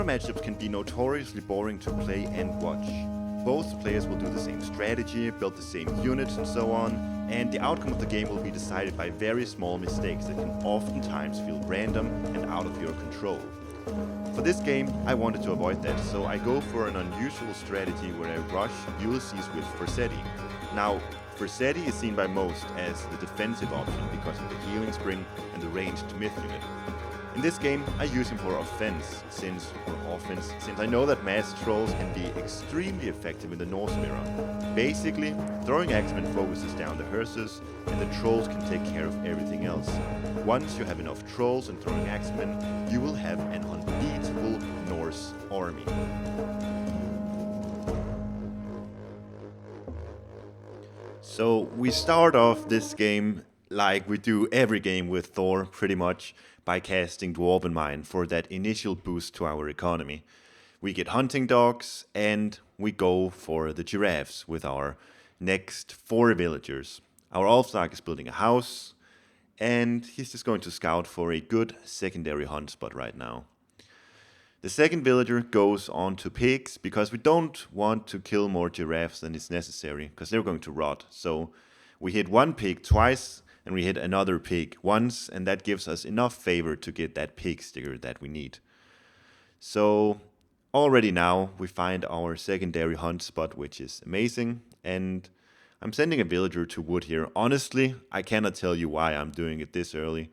mirror matchups can be notoriously boring to play and watch. Both players will do the same strategy, build the same units and so on, and the outcome of the game will be decided by very small mistakes that can oftentimes feel random and out of your control. For this game, I wanted to avoid that, so I go for an unusual strategy where I rush Ulysses with Forsetti. Now, Forsetti is seen by most as the defensive option because of the healing spring and the ranged myth unit. In this game, I use him for offense, since I know that mass trolls can be extremely effective in the Norse mirror. Basically, throwing axemen focuses down the hearses, and the trolls can take care of everything else. Once you have enough trolls and throwing axemen, you will have an unbeatable Norse army. So we start off this game like we do every game with Thor, pretty much, by casting Dwarven Mine for that initial boost to our economy. We get hunting dogs, and we go for the giraffes with our next 4 villagers. Our Ulfsark is building a house, and he's just going to scout for a good secondary hunt spot right now. The second villager goes on to pigs, because we don't want to kill more giraffes than is necessary, because they're going to rot. So we hit one pig twice, and we hit another pig once, and that gives us enough favor to get that pig sticker that we need. So already now we find our secondary hunt spot, which is amazing, and I'm sending a villager to wood here. Honestly, I cannot tell you why I'm doing it this early.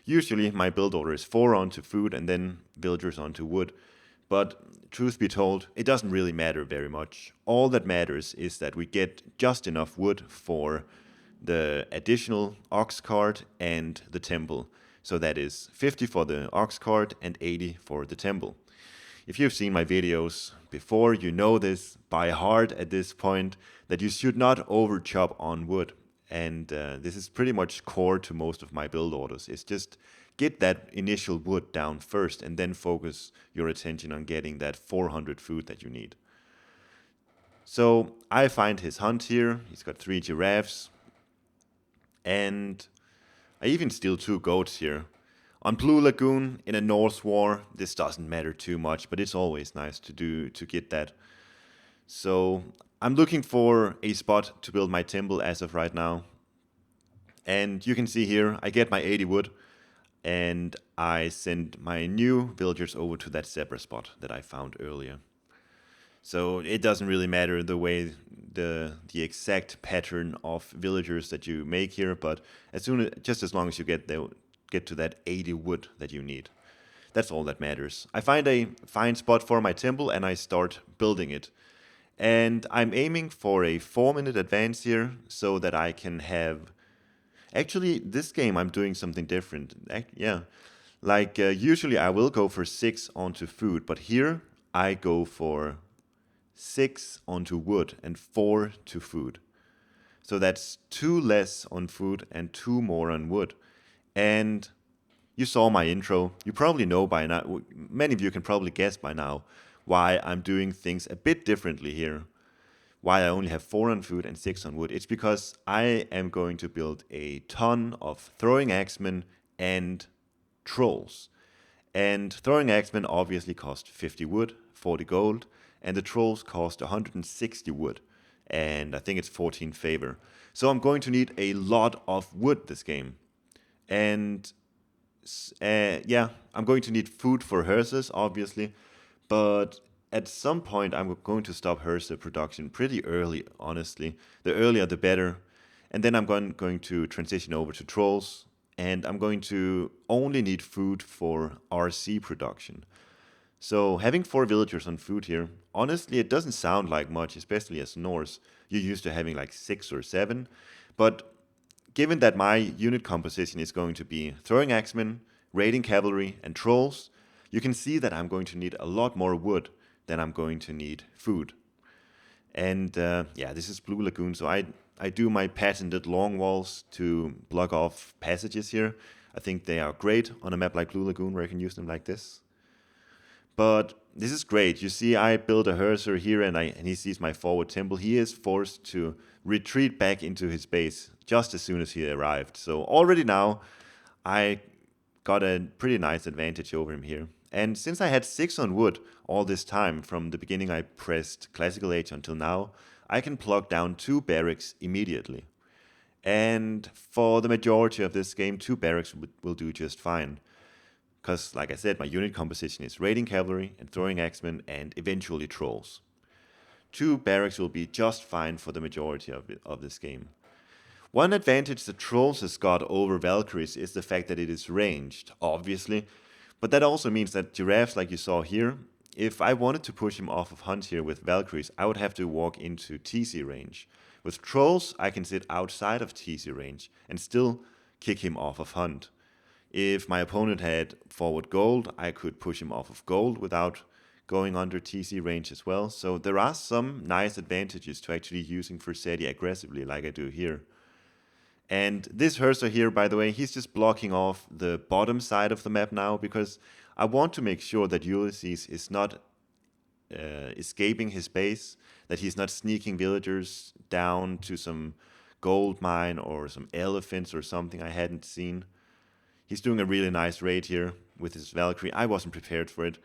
Usually my build order is 4 onto food and then villagers onto wood, but truth be told, it doesn't really matter very much. All that matters is that we get just enough wood for the additional ox cart and the temple. So that is 50 for the ox cart and 80 for the temple. If you've seen my videos before, you know this by heart at this point, that you should not over chop on wood. And this is pretty much core to most of my build orders. It's just get that initial wood down first and then focus your attention on getting that 400 food that you need. So I find his hunt here. He's got 3 giraffes. And I even steal 2 goats here. On Blue Lagoon, in a Norse war, this doesn't matter too much, but it's always nice to get that. So I'm looking for a spot to build my temple as of right now. And you can see here, I get my 80 wood, and I send my new villagers over to that zebra spot that I found earlier. So it doesn't really matter the way the exact pattern of villagers that you make here, but just as long as you get to that 80 wood that you need. That's all that matters. I find a fine spot for my temple and I start building it. And I'm aiming for a 4-minute advance here so that I can have... Actually, this game I'm doing something different. Usually I will go for 6 onto food, but here I go for 6 onto wood and 4 to food. So that's 2 less on food and 2 more on wood. And you saw my intro. You probably know by now, many of you can probably guess by now, why I'm doing things a bit differently here. Why I only have 4 on food and 6 on wood. It's because I am going to build a ton of throwing axemen and trolls. And throwing axemen obviously cost 50 wood, 40 gold, and the trolls cost 160 wood, and I think it's 14 favor. So I'm going to need a lot of wood this game. And I'm going to need food for hearses, obviously, but at some point I'm going to stop hearse production pretty early, honestly. The earlier the better. And then I'm going to transition over to trolls, and I'm going to only need food for RC production. So having 4 villagers on food here, honestly, it doesn't sound like much, especially as Norse. You're used to having like 6 or 7. But given that my unit composition is going to be throwing axemen, raiding cavalry, and trolls, you can see that I'm going to need a lot more wood than I'm going to need food. And this is Blue Lagoon, so I do my patented long walls to block off passages here. I think they are great on a map like Blue Lagoon where I can use them like this. But this is great. You see, I build a Herser here and he sees my forward temple. He is forced to retreat back into his base just as soon as he arrived. So already now, I got a pretty nice advantage over him here. And since I had 6 on wood all this time, from the beginning I pressed Classical Age until now, I can plug down 2 barracks immediately. And for the majority of this game, 2 barracks will do just fine. Because, like I said, my unit composition is raiding cavalry and throwing axemen and eventually trolls. 2 barracks will be just fine for the majority of this game. One advantage that Trolls has got over Valkyries is the fact that it is ranged, obviously, but that also means that giraffes, like you saw here, if I wanted to push him off of hunt here with Valkyries, I would have to walk into TC range. With Trolls, I can sit outside of TC range and still kick him off of hunt. If my opponent had forward gold, I could push him off of gold without going under TC range as well. So there are some nice advantages to actually using Versetti aggressively like I do here. And this Hersa here, by the way, he's just blocking off the bottom side of the map now because I want to make sure that Ulysses is not escaping his base, that he's not sneaking villagers down to some gold mine or some elephants or something I hadn't seen. He's doing a really nice raid here with his Valkyrie. I wasn't prepared for it.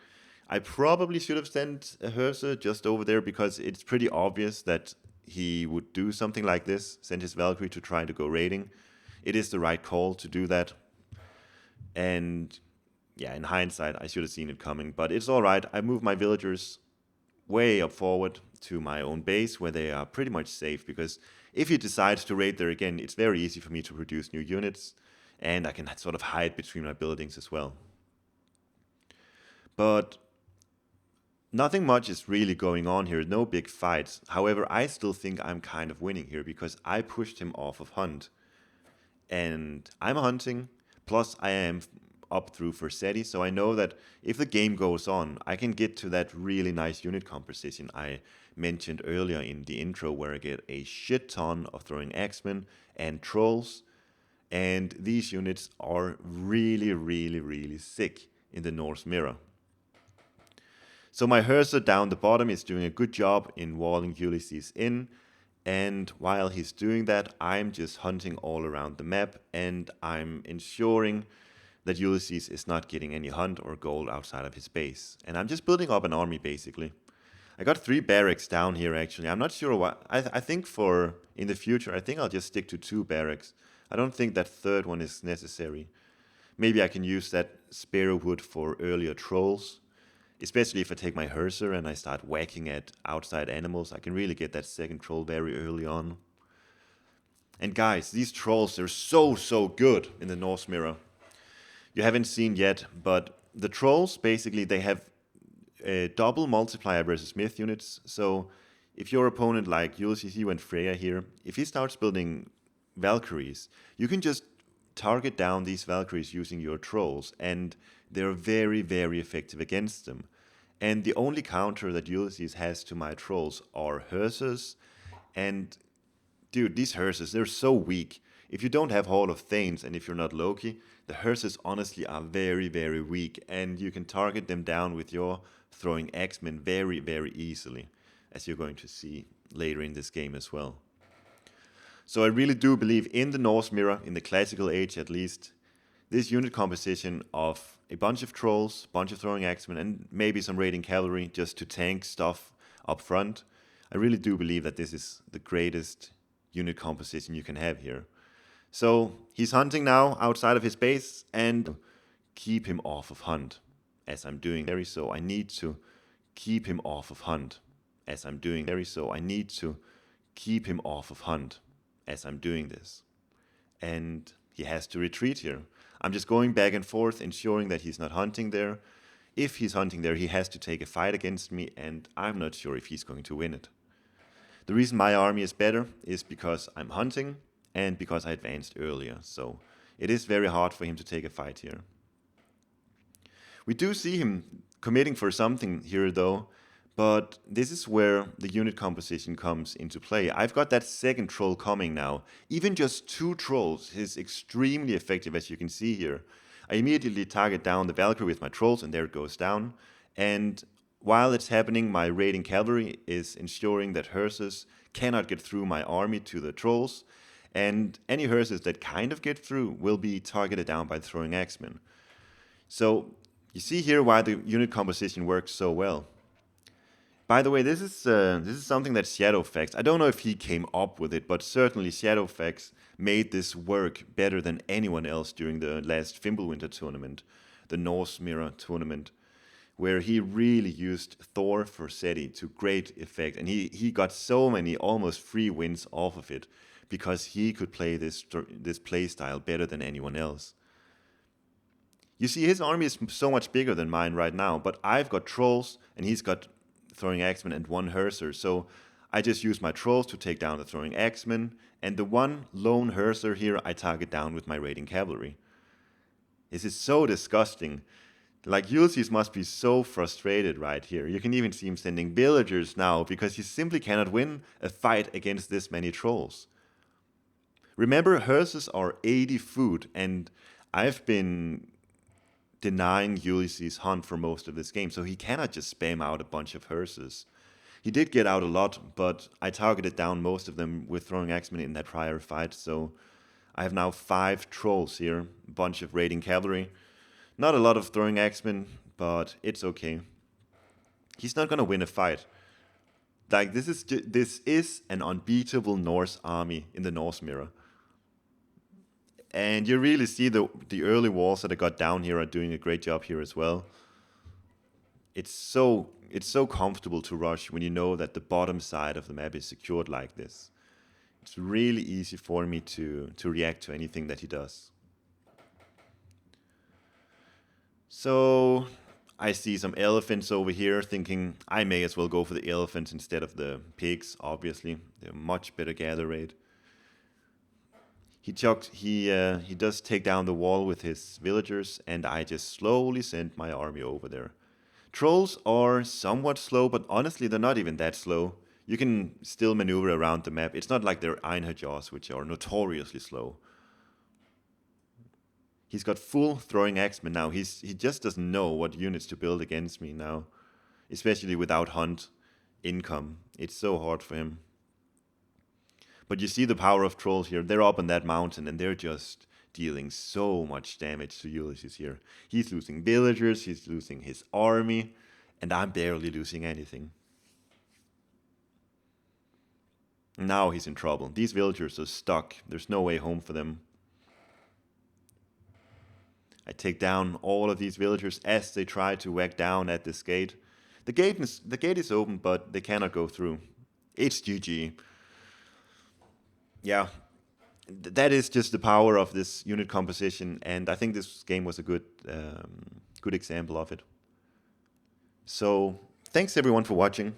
I probably should have sent a Hersa just over there because it's pretty obvious that he would do something like this, send his Valkyrie to try to go raiding. It is the right call to do that. And yeah, in hindsight, I should have seen it coming. But it's all right. I moved my villagers way up forward to my own base where they are pretty much safe because if he decides to raid there again, it's very easy for me to produce new units and I can sort of hide between my buildings as well. But nothing much is really going on here, no big fights. However, I still think I'm kind of winning here because I pushed him off of hunt. And I'm hunting, plus I am up through Versetti, so I know that if the game goes on, I can get to that really nice unit composition I mentioned earlier in the intro where I get a shit ton of throwing axemen and trolls. And these units are really, really, really sick in the Norse Mirror. So my Hersa down the bottom is doing a good job in walling Ulysses in, and while he's doing that, I'm just hunting all around the map, and I'm ensuring that Ulysses is not getting any hunt or gold outside of his base. And I'm just building up an army, basically. I got 3 barracks down here, actually. I'm not sure what... I think for in the future, I think I'll just stick to 2 barracks. I don't think that third one is necessary. Maybe I can use that sparrow wood for earlier trolls. Especially if I take my Hersa and I start whacking at outside animals, I can really get that second troll very early on. And guys, these trolls, they're so good in the Norse Mirror. You haven't seen yet, but the trolls, basically, they have a double multiplier versus myth units. So if your opponent, like Ulysses, he went Freya here, if he starts building Valkyries, you can just target down these Valkyries using your trolls, and they're very, very effective against them. And the only counter that Ulysses has to my trolls are Hersas. And dude, these Hersas, they're so weak. If you don't have Hall of Thanes and if you're not Loki, the Hersas honestly are very, very weak. And you can target them down with your throwing axemen very, very easily, as you're going to see later in this game as well. So I really do believe in the Norse Mirror, in the Classical Age at least, this unit composition of a bunch of trolls, bunch of throwing axemen, and maybe some raiding cavalry just to tank stuff up front. I really do believe that this is the greatest unit composition you can have here. So he's hunting now outside of his base and keep him off of hunt. As I'm doing very so, I need to keep him off of hunt. As I'm doing very so, I need to keep him off of hunt as I'm doing this. And he has to retreat here. I'm just going back and forth, ensuring that he's not hunting there. If he's hunting there, he has to take a fight against me, and I'm not sure if he's going to win it. The reason my army is better is because I'm hunting and because I advanced earlier, so it is very hard for him to take a fight here. We do see him committing for something here, though, but this is where the unit composition comes into play. I've got that second troll coming now. Even just 2 trolls is extremely effective, as you can see here. I immediately target down the Valkyrie with my trolls, and there it goes down. And while it's happening, my raiding cavalry is ensuring that Hersas cannot get through my army to the trolls, and any Hersas that kind of get through will be targeted down by throwing axemen. So You see here why the unit composition works so well. By the way, this is something that Shadowfax. I don't know if he came up with it, but certainly Shadowfax made this work better than anyone else during the last Fimbulwinter tournament, the Norse Mirror tournament, where he really used Thor for SETI to great effect, and he got so many almost free wins off of it because he could play this play style better than anyone else. You see, his army is so much bigger than mine right now, but I've got trolls and he's got throwing axemen and one Herser, so I just use my trolls to take down the throwing axemen, and the one lone Herser here I target down with my raiding cavalry. This is so disgusting. Like, Ulysses must be so frustrated right here. You can even see him sending villagers now because he simply cannot win a fight against this many trolls. Remember, Hersers are 80 food, and I've been denying Ulysses' hunt for most of this game, so he cannot just spam out a bunch of Hersers. He did get out a lot, but I targeted down most of them with throwing axemen in that prior fight, so I have now 5 trolls here, a bunch of raiding cavalry. Not a lot of throwing axemen, but it's okay. He's not gonna win a fight. Like, this is an unbeatable Norse army in the Norse Mirror. And you really see the early walls that I got down here are doing a great job here as well. It's so comfortable to rush when you know that the bottom side of the map is secured like this. It's really easy for me to react to anything that he does. So I see some elephants over here, thinking I may as well go for the elephants instead of the pigs, obviously. They're much better gather rate. He does take down the wall with his villagers, and I just slowly send my army over there. Trolls are somewhat slow, but honestly, they're not even that slow. You can still maneuver around the map. It's not like they're Einherjars, which are notoriously slow. He's got full throwing axemen now. He just doesn't know what units to build against me now, especially without hunt income. It's so hard for him. But you see the power of trolls here. They're up on that mountain and they're just dealing so much damage to Ulysses here. He's losing villagers, he's losing his army, and I'm barely losing anything. Now he's in trouble. These villagers are stuck. There's no way home for them. I take down all of these villagers as they try to whack down at this gate. The gate is open, but they cannot go through. It's GG. Yeah, that is just the power of this unit composition, and I think this game was a good example of it. So, thanks everyone for watching.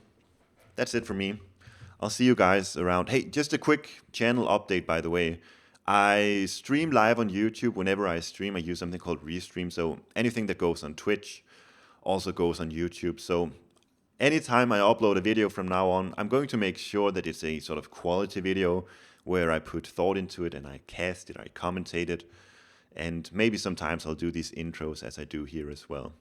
That's it for me. I'll see you guys around. Hey, just a quick channel update, by the way. I stream live on YouTube. Whenever I stream, I use something called Restream, so anything that goes on Twitch also goes on YouTube. So anytime I upload a video from now on, I'm going to make sure that it's a sort of quality video where I put thought into it and I cast it, I commentate it, and maybe sometimes I'll do these intros as I do here as well.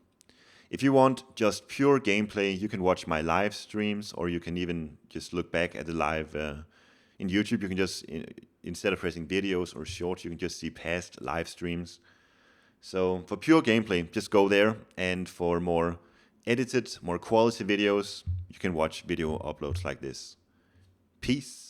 If you want just pure gameplay, you can watch my live streams, or you can even just look back at the live in YouTube. You can just, instead of pressing videos or shorts, you can just see past live streams. So for pure gameplay, just go there, and for more edited, more quality videos, you can watch video uploads like this. Peace.